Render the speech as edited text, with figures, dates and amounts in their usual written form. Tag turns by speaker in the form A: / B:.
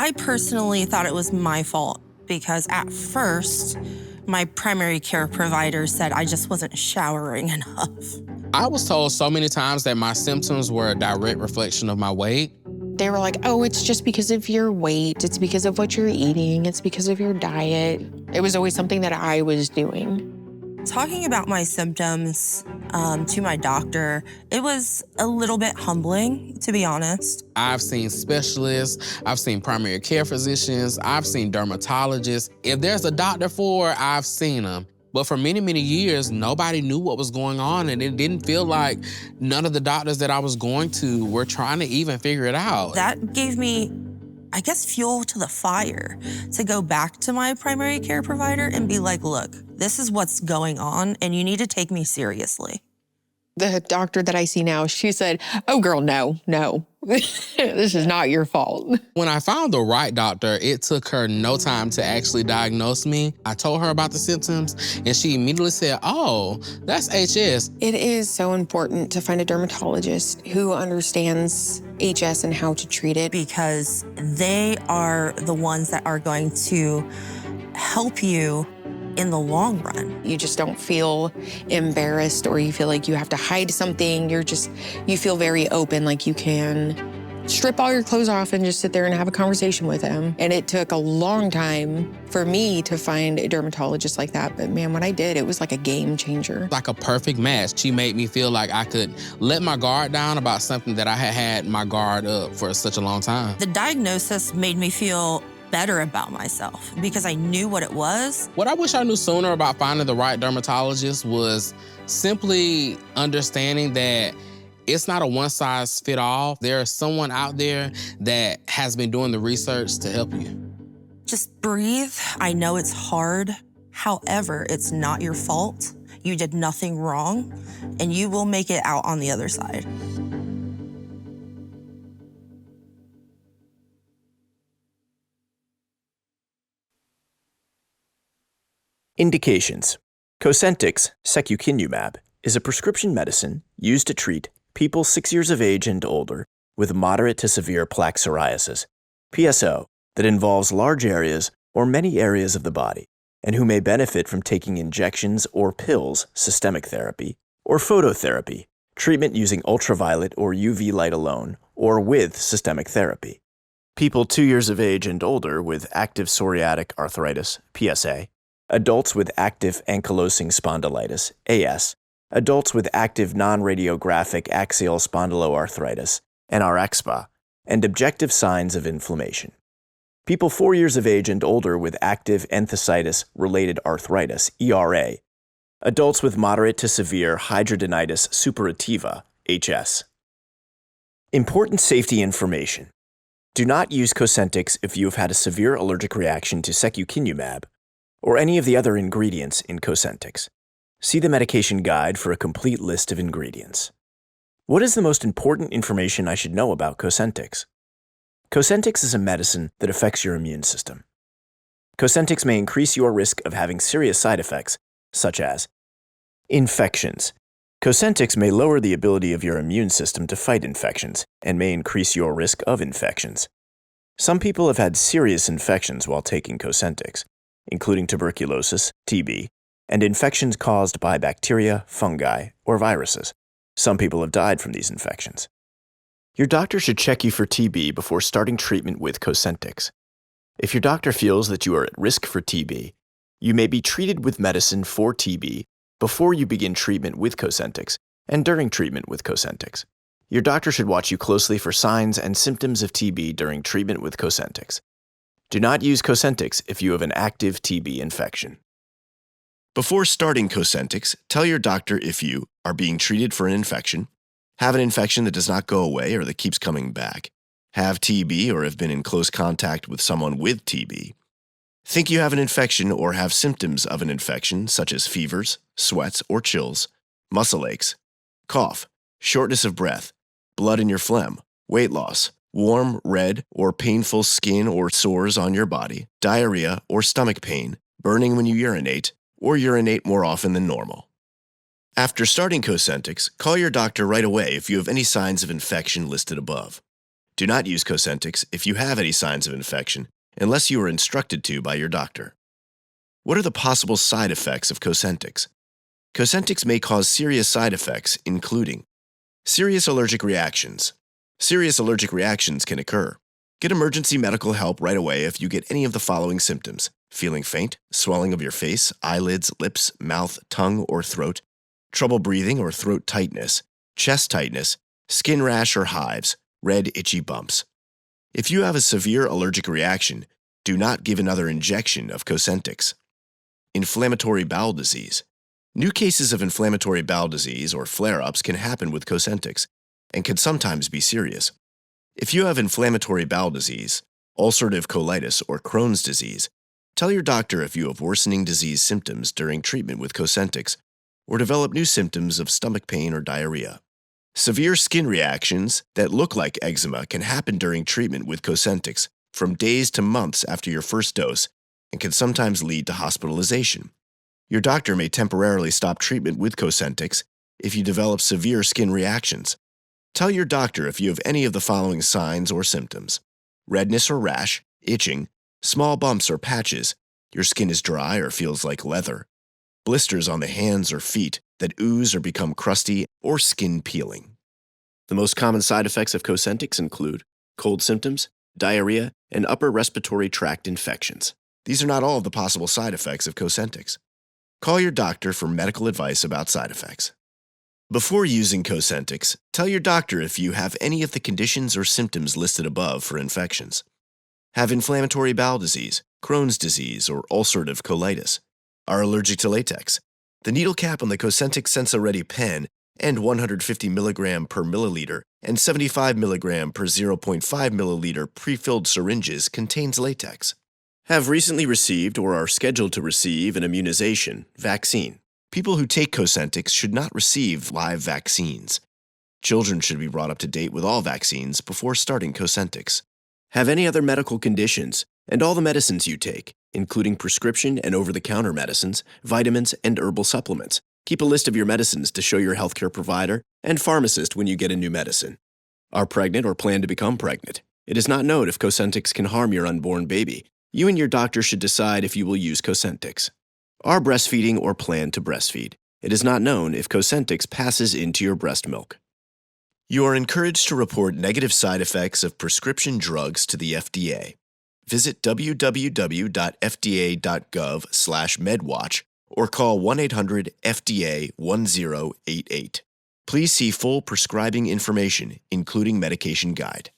A: I personally thought it was my fault because at first, my primary care provider said I just wasn't showering enough.
B: I was told so many times that my symptoms were a direct reflection of my weight.
C: They were like, oh, it's just because of your weight. It's because of what you're eating. It's because of your diet. It was always something that I was doing.
A: Talking about my symptoms to my doctor, it was a little bit humbling, to be honest.
B: I've seen specialists, I've seen primary care physicians, I've seen dermatologists. If there's a doctor for it, I've seen them. But for many, many years, nobody knew what was going on, and it didn't feel like none of the doctors that I was going to were trying to even figure it out.
A: That gave me, I guess, fuel to the fire to go back to my primary care provider and be like, look, this is what's going on, and you need to take me seriously.
C: The doctor that I see now, she said, oh, girl, no. This is not your fault.
B: When I found the right doctor, it took her no time to actually diagnose me. I told her about the symptoms, and she immediately said, oh, that's HS.
C: It is so important to find a dermatologist who understands HS and how to treat it.
A: Because they are the ones that are going to help you in the long run.
C: You just don't feel embarrassed or you feel like you have to hide something. You feel very open, like you can strip all your clothes off and just sit there and have a conversation with him. And it took a long time for me to find a dermatologist like that. But man, when I did, it was like a game changer.
B: Like a perfect match. She made me feel like I could let my guard down about something that I had my guard up for such a long time.
A: The diagnosis made me feel better about myself because I knew what it was.
B: What I wish I knew sooner about finding the right dermatologist was simply understanding that it's not a one-size-fits-all. There is someone out there that has been doing the research to help you.
A: Just breathe. I know it's hard. However, it's not your fault. You did nothing wrong, and you will make it out on the other side.
D: Indications. Cosentyx secukinumab is a prescription medicine used to treat people 6 years of age and older with moderate to severe plaque psoriasis, PSO, that involves large areas or many areas of the body, and who may benefit from taking injections or pills, systemic therapy, or phototherapy, treatment using ultraviolet or UV light alone, or with systemic therapy. People 2 years of age and older with active psoriatic arthritis, PSA, adults with active ankylosing spondylitis, AS, adults with active non-radiographic axial spondyloarthritis, NRXPA, and objective signs of inflammation. People 4 years of age and older with active enthesitis-related arthritis, ERA, adults with moderate to severe hidradenitis suppurativa, HS. Important safety information. Do not use Cosentyx if you have had a severe allergic reaction to secukinumab or any of the other ingredients in Cosentyx. See the medication guide for a complete list of ingredients. What is the most important information I should know about Cosentyx? Cosentyx is a medicine that affects your immune system. Cosentyx may increase your risk of having serious side effects, such as infections. Cosentyx may lower the ability of your immune system to fight infections and may increase your risk of infections. Some people have had serious infections while taking Cosentyx, including tuberculosis, TB, and infections caused by bacteria, fungi, or viruses. Some people have died from these infections. Your doctor should check you for TB before starting treatment with Cosentyx. If your doctor feels that you are at risk for TB, you may be treated with medicine for TB before you begin treatment with Cosentyx and during treatment with Cosentyx. Your doctor should watch you closely for signs and symptoms of TB during treatment with Cosentyx. Do not use Cosentyx if you have an active TB infection.
E: Before starting Cosentyx, tell your doctor if you are being treated for an infection, have an infection that does not go away or that keeps coming back, have TB or have been in close contact with someone with TB, think you have an infection or have symptoms of an infection such as fevers, sweats or chills, muscle aches, cough, shortness of breath, blood in your phlegm, weight loss, warm, red, or painful skin or sores on your body, diarrhea or stomach pain, burning when you urinate, or urinate more often than normal. After starting Cosentyx, call your doctor right away if you have any signs of infection listed above. Do not use Cosentyx if you have any signs of infection, unless you are instructed to by your doctor. What are the possible side effects of Cosentyx? Cosentyx may cause serious side effects, including serious allergic reactions. Serious allergic reactions can occur. Get emergency medical help right away if you get any of the following symptoms: feeling faint, swelling of your face, eyelids, lips, mouth, tongue, or throat, trouble breathing or throat tightness, chest tightness, skin rash or hives, red itchy bumps. If you have a severe allergic reaction, do not give another injection of Cosentyx. Inflammatory bowel disease. New cases of inflammatory bowel disease or flare-ups can happen with Cosentyx and can sometimes be serious. If you have inflammatory bowel disease, ulcerative colitis, or Crohn's disease, tell your doctor if you have worsening disease symptoms during treatment with Cosentyx or develop new symptoms of stomach pain or diarrhea. Severe skin reactions that look like eczema can happen during treatment with Cosentyx from days to months after your first dose and can sometimes lead to hospitalization. Your doctor may temporarily stop treatment with Cosentyx if you develop severe skin reactions. Tell your doctor if you have any of the following signs or symptoms: redness or rash, itching, small bumps or patches, your skin is dry or feels like leather, blisters on the hands or feet that ooze or become crusty, or skin peeling. The most common side effects of Cosentyx include cold symptoms, diarrhea, and upper respiratory tract infections. These are not all of the possible side effects of Cosentyx. Call your doctor for medical advice about side effects. Before using Cosentyx, tell your doctor if you have any of the conditions or symptoms listed above for infections. Have inflammatory bowel disease, Crohn's disease, or ulcerative colitis. Are allergic to latex. The needle cap on the Cosentyx Senza-Ready pen and 150 mg per milliliter and 75 mg per 0.5 milliliter pre-filled syringes contains latex. Have recently received or are scheduled to receive an immunization, vaccine. People who take Cosentyx should not receive live vaccines. Children should be brought up to date with all vaccines before starting Cosentyx. Have any other medical conditions and all the medicines you take, including prescription and over-the-counter medicines, vitamins, and herbal supplements. Keep a list of your medicines to show your healthcare provider and pharmacist when you get a new medicine. Are pregnant or plan to become pregnant? It is not known if Cosentyx can harm your unborn baby. You and your doctor should decide if you will use Cosentyx. Are breastfeeding or plan to breastfeed? It is not known if Cosentyx passes into your breast milk. You are encouraged to report negative side effects of prescription drugs to the FDA. Visit www.fda.gov/medwatch or call 1-800-FDA-1088. Please see full prescribing information, including medication guide.